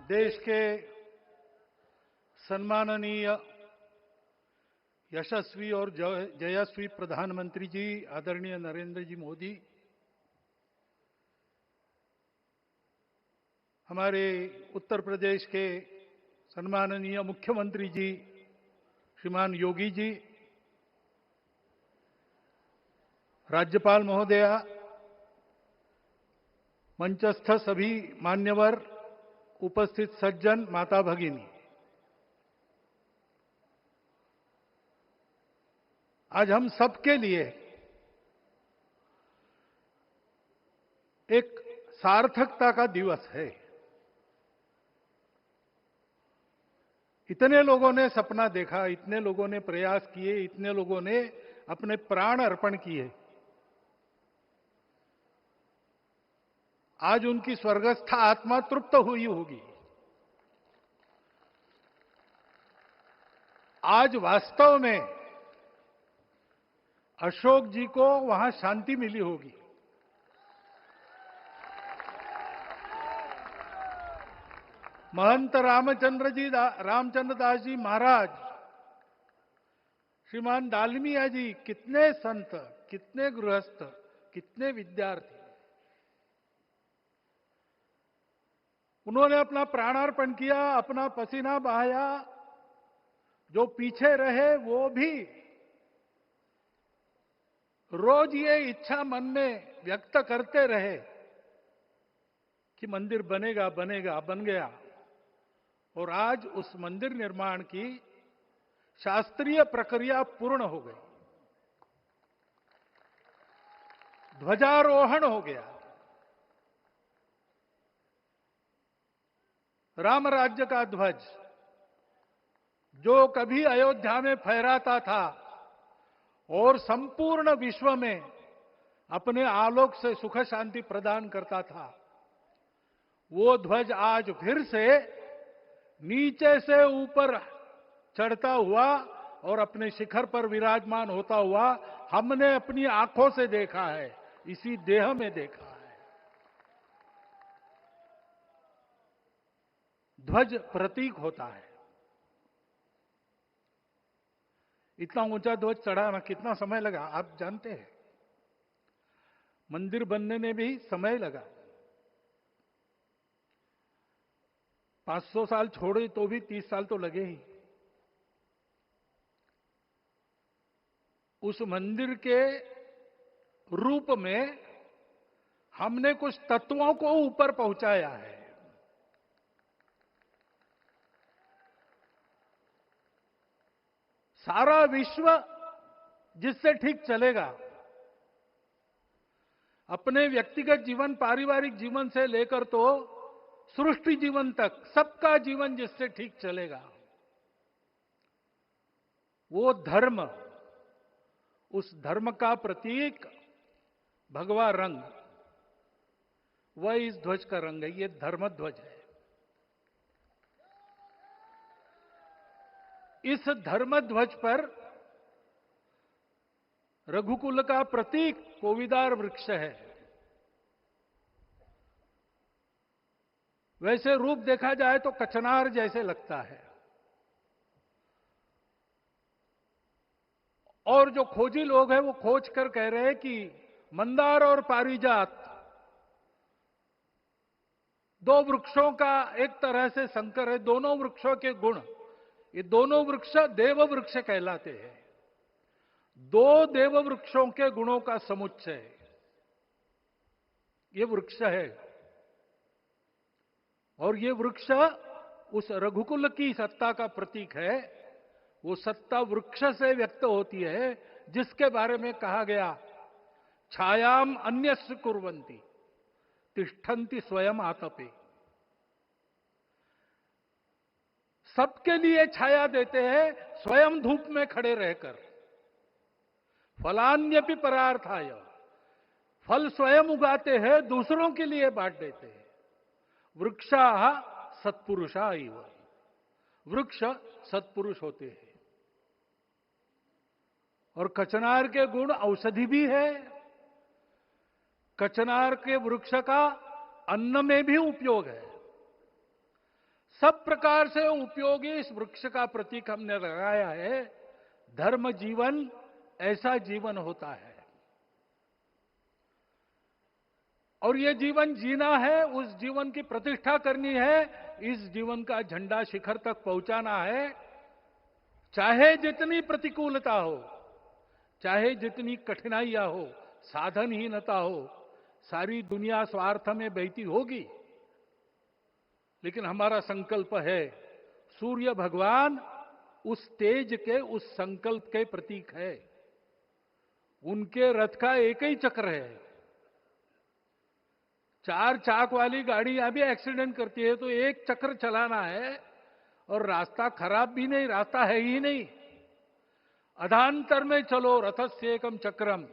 देश के सम्माननीय यशस्वी और जयस्वी प्रधानमंत्री जी आदरणीय नरेंद्र जी मोदी, हमारे उत्तर प्रदेश के सम्माननीय मुख्यमंत्री जी श्रीमान योगी जी, राज्यपाल महोदया, मंचस्थ सभी मान्यवर, उपस्थित सज्जन, माता भगिनी, आज हम सबके लिए एक सार्थकता का दिवस है। इतने लोगों ने सपना देखा, इतने लोगों ने प्रयास किए, इतने लोगों ने अपने प्राण अर्पण किए। आज उनकी स्वर्गस्थ आत्मा तृप्त हुई होगी। आज वास्तव में अशोक जी को वहां शांति मिली होगी। महंत रामचंद्र दास जी महाराज, श्रीमान दालमिया जी, कितने संत, कितने गृहस्थ, कितने विद्यार्थी, उन्होंने अपना प्राणार्पण किया, अपना पसीना बहाया। जो पीछे रहे वो भी रोज ये इच्छा मन में व्यक्त करते रहे कि मंदिर बनेगा बनेगा, बन गया। और आज उस मंदिर निर्माण की शास्त्रीय प्रक्रिया पूर्ण हो गई, ध्वजारोहण हो गया। राम राज्य का ध्वज जो कभी अयोध्या में फहराता था और संपूर्ण विश्व में अपने आलोक से सुख शांति प्रदान करता था, वो ध्वज आज फिर से नीचे से ऊपर चढ़ता हुआ और अपने शिखर पर विराजमान होता हुआ हमने अपनी आंखों से देखा है, इसी देह में देखा है। ध्वज प्रतीक होता है। इतना ऊंचा ध्वज चढ़ाना कितना समय लगा आप जानते हैं। मंदिर बनने में भी समय लगा। 500 साल छोड़े तो भी 30 साल तो लगे ही। उस मंदिर के रूप में हमने कुछ तत्वों को ऊपर पहुंचाया है। सारा विश्व जिससे ठीक चलेगा, अपने व्यक्तिगत जीवन, पारिवारिक जीवन से लेकर तो सृष्टि जीवन तक सबका जीवन जिससे ठीक चलेगा, वो धर्म, उस धर्म का प्रतीक भगवा रंग, वह इस ध्वज का रंग है। ये धर्म ध्वज है। इस धर्म ध्वज पर रघुकुल का प्रतीक कोविदार वृक्ष है। वैसे रूप देखा जाए तो कचनार जैसे लगता है। और जो खोजी लोग हैं वो खोज कर कह रहे हैं कि मंदार और पारिजात दो वृक्षों का एक तरह से संकर है। दोनों वृक्षों के गुण, ये दोनों वृक्ष देव वृक्ष कहलाते हैं। दो देव वृक्षों के गुणों का समुच्चय ये वृक्ष है। और ये वृक्ष उस रघुकुल की सत्ता का प्रतीक है। वो सत्ता वृक्ष से व्यक्त होती है, जिसके बारे में कहा गया, छायाम अन्यस्य कुर्वन्ति तिष्ठन्ति स्वयं आतपे। सबके लिए छाया देते हैं, स्वयं धूप में खड़े रहकर। फलान्यपि परार्थाय, फल स्वयं उगाते हैं, दूसरों के लिए बांट देते हैं। वृक्षाः सत्पुरुषा इव, वृक्ष सत्पुरुष होते हैं। और कचनार के गुण औषधि भी है। कचनार के वृक्ष का अन्न में भी उपयोग है। सब प्रकार से उपयोगी इस वृक्ष का प्रतीक हमने लगाया है। धर्म जीवन ऐसा जीवन होता है, और ये जीवन जीना है, उस जीवन की प्रतिष्ठा करनी है, इस जीवन का झंडा शिखर तक पहुंचाना है। चाहे जितनी प्रतिकूलता हो, चाहे जितनी कठिनाइयां हो, साधनहीनता हो, सारी दुनिया स्वार्थ में बहती होगी, लेकिन हमारा संकल्प है। सूर्य भगवान उस तेज के, उस संकल्प के प्रतीक है। उनके रथ का एक ही चक्र है। 4 चाक वाली गाड़ियां भी एक्सीडेंट करती है, तो एक चक्र चलाना है, और रास्ता खराब भी नहीं, रास्ता है ही नहीं। अधांतर में चलो रथस्य एकम चक्रम।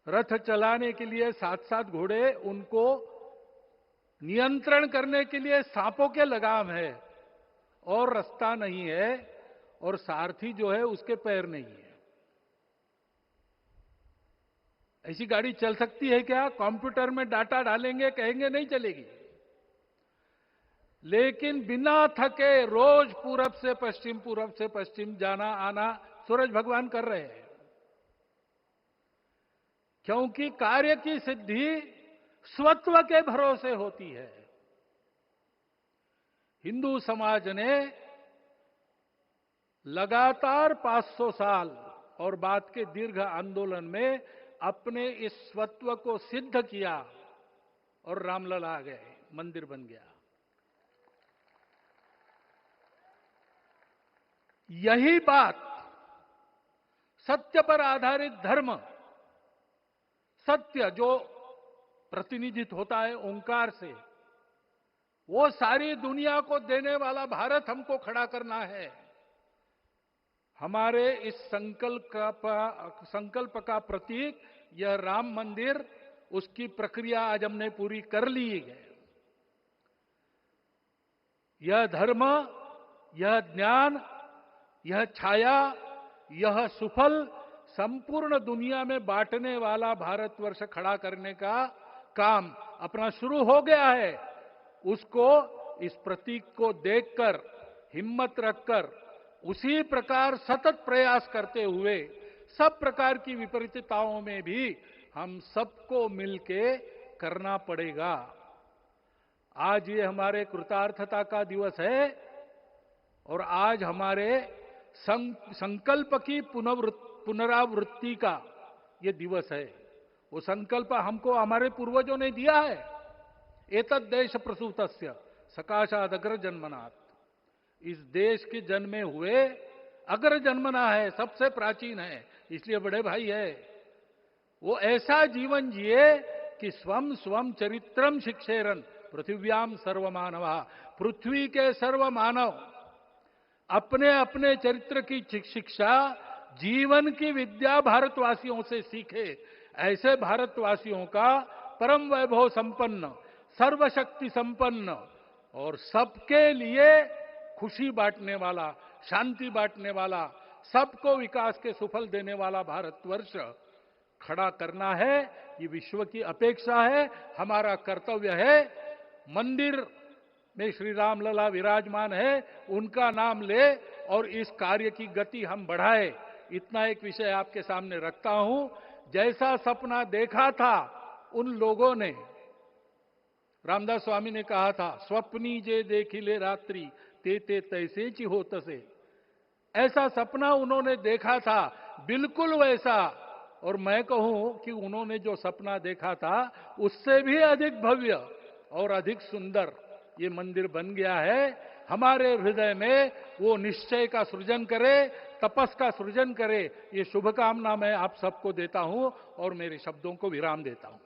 रथ चलाने के लिए 7-7 घोड़े, उनको नियंत्रण करने के लिए सांपों के लगाम है, और रास्ता नहीं है, और सारथी जो है उसके पैर नहीं है। ऐसी गाड़ी चल सकती है क्या? कंप्यूटर में डाटा डालेंगे, कहेंगे नहीं चलेगी। लेकिन बिना थके रोज पूरब से पश्चिम जाना आना सूरज भगवान कर रहे हैं, क्योंकि कार्य की सिद्धि स्वत्व के भरोसे होती है। हिंदू समाज ने लगातार 500 साल और बाद के दीर्घ आंदोलन में अपने इस स्वत्व को सिद्ध किया, और रामलला आ गए, मंदिर बन गया। यही बात सत्य पर आधारित धर्म, सत्य जो प्रतिनिधित्व होता है ओंकार से, वो सारी दुनिया को देने वाला भारत हमको खड़ा करना है। हमारे इस संकल्प का प्रतीक यह राम मंदिर, उसकी प्रक्रिया आज हमने पूरी कर ली है। यह धर्म, यह ज्ञान, यह छाया, यह सुफल संपूर्ण दुनिया में बांटने वाला भारतवर्ष खड़ा करने का काम अपना शुरू हो गया है। उसको, इस प्रतीक को देखकर, हिम्मत रखकर, उसी प्रकार सतत प्रयास करते हुए, सब प्रकार की विपरीतताओं में भी हम सबको मिलके करना पड़ेगा। आज ये हमारे कृतार्थता का दिवस है, और आज हमारे संकल्प की पुनरावृत्ति का ये दिवस है। वो संकल्प हमको हमारे पूर्वजों ने दिया है। एतद् देश प्रसूतस्य सकाशाद अग्र जन्मनात्। इस देश के जन्मे हुए अग्र जन्मना है, सबसे प्राचीन है, इसलिए बड़े भाई है। वो ऐसा जीवन जिए कि स्वम स्वम चरित्रम शिक्षेरन पृथिव्याम सर्वमानवा। पृथ्वी के सर्व मानव अपने अपने चरित्र की शिक्षा, जीवन की विद्या भारतवासियों से सीखे। ऐसे भारतवासियों का परम वैभव संपन्न, सर्वशक्ति संपन्न और सबके लिए खुशी बांटने वाला, शांति बांटने वाला, सबको विकास के सुफल देने वाला भारतवर्ष खड़ा करना है। ये विश्व की अपेक्षा है, हमारा कर्तव्य है। मंदिर में श्री रामलला विराजमान है, उनका नाम ले और इस कार्य की गति हम बढ़ाए। इतना एक विषय आपके सामने रखता हूं। जैसा सपना देखा था उन लोगों ने, रामदास स्वामी ने कहा था, स्वप्नी जे देखिले रात्रि ते ते तैसे ची हो तसे। ऐसा सपना उन्होंने देखा था, बिल्कुल वैसा। और मैं कहूं कि उन्होंने जो सपना देखा था उससे भी अधिक भव्य और अधिक सुंदर ये मंदिर बन गया है। हमारे हृदय में वो निश्चय का सृजन करे, तपस का सृजन करे। ये शुभकामना मैं आप सबको देता हूं और मेरे शब्दों को विराम देता हूं।